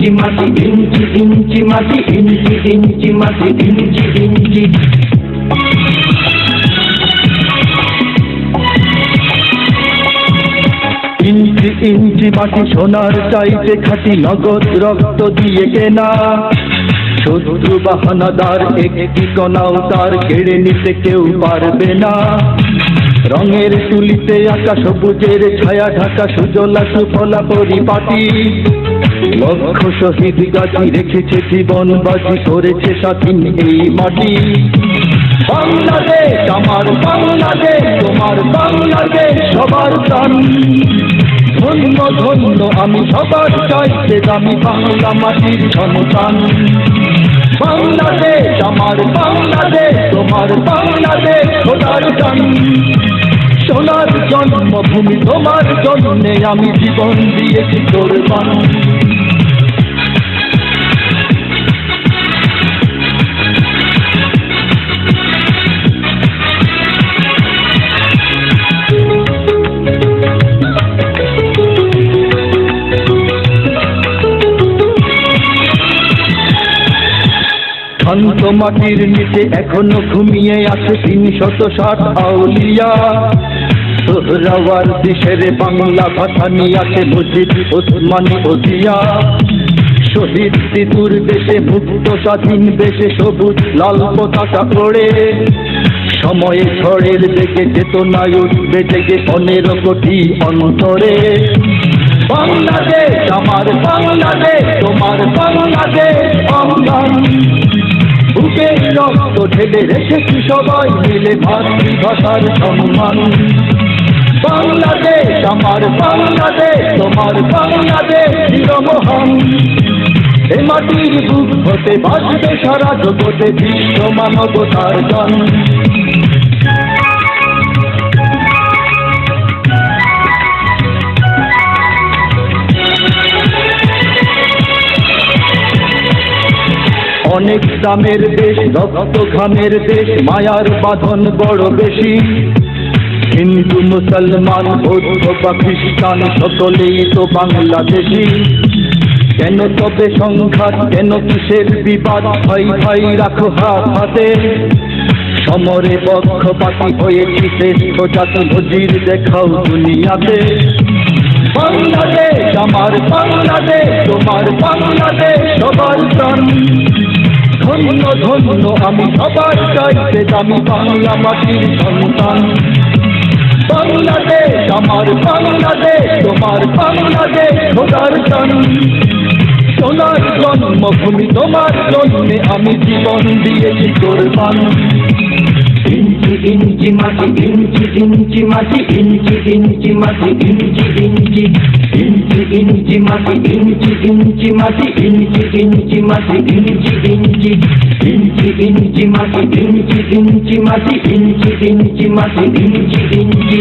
ইঞ্চি মাটি ইঞ্চি ইঞ্চি মাটি ইঞ্চি ইঞ্চি মাটি ইঞ্চি ইঞ্চি ইঞ্চি ইঞ্চি মাটি সোনার চাইতে খাঁটি নগদ রক্ত দিয়ে কেনা শত্রু বাহানাদার একটি কণাও তার কেড়ে নিতে কেউ পারবে না রঙের তুলিতে আঁকা সবুজের ছায়া ঢাকা সুজলা সুফলা পরিপাটি লক্ষ শহীদ গাছি রেখেছে জীবন বাজি করেছে স্বাধীন এই মাটি বাংলাদেশ আমার বাংলাদেশ তোমার বাংলাদেশ সবার প্রাণ ধন্য ধন্য আমি সবার চাইতে দামি বাংলা মাটির সন্তান বাংলাদেশ আমার বাংলাদেশ তোমার বাংলাদেশ সোনার গান সোনার জন্মভূমি তোমার জন্যে আমি জীবন দিয়েছি কোরবান শান্ত মাটির নিচে এখনো ঘুমিয়ে আছে ৩৬০ আউলিয়া সোহরাওয়ার দেশের বাংলা ভাষা নিয়ে আছে মুজিব ওসমানী ওজিয়া শহীদ সিঁদুর দেশে মুক্ত স্বাধীন দেশে সবুজ লাল পতাকা ওড়ে সময়ে ঝড়ের দিকে চেতনায় উঠবে জেগে ১৫ কোটি অন্তরে বাংলাদেশ আমার বাংলাদেশ তোমার বাংলাদেশ অঙ্গন বুকে রক্ত ঢেলে রেখেছি সবাই মিলে মাতৃভাষার সম্মান বাংলাদেশ আমার বাংলাদেশ তোমার বাংলাদেশ চিরমহান এ মাটির বুক হতে বাজবে সারা জগতে বিশ্ব মানবতার গান অনেক দামের দেশ রক্ত ঘামের দেশ মায়ার বাঁধন বড় বেশি হিন্দু মুসলমান বৌদ্ধ বা খ্রিস্টান সকলেই তো বাংলাদেশি কেন তবে সংঘাত কেন কিসের বিবাদ ভাই ভাই রাখো হাত হাতে সমরে পক্ষপাতী হয়েছি শ্রেষ্ঠ জাতি নজির দেখাও দুনিয়াতে বাংলাদেশ আমার বাংলাদেশ তোমার বাংলাদেশ সবার প্রাণ ধন্য ধন্য আমি সবার চাইতে দামি বাংলা মাটির সন্তান বাংলাদেশ আমার বাংলাদেশ তোমার বাংলাদেশ সোনার গান সোনার জন্মভূমি তোমার জন্যে আমি জীবন দিয়েছি কোরবান ইঞ্চি ইঞ্চি মাটি ইঞ্চি ইঞ্চি মাটি ইঞ্চি ইঞ্চি মাটি ইঞ্চি ইঞ্চি ইঞ্চি ইঞ্চি মাটি ইঞ্চি ইঞ্চি মাটি ইঞ্চি ইঞ্চি মাটি ইঞ্চি ইঞ্চি ইঞ্চি ইঞ্চি মাটি ইঞ্চি ইঞ্চি মাটি ইঞ্চি ইঞ্চি মাটি ইঞ্চি ইঞ্চি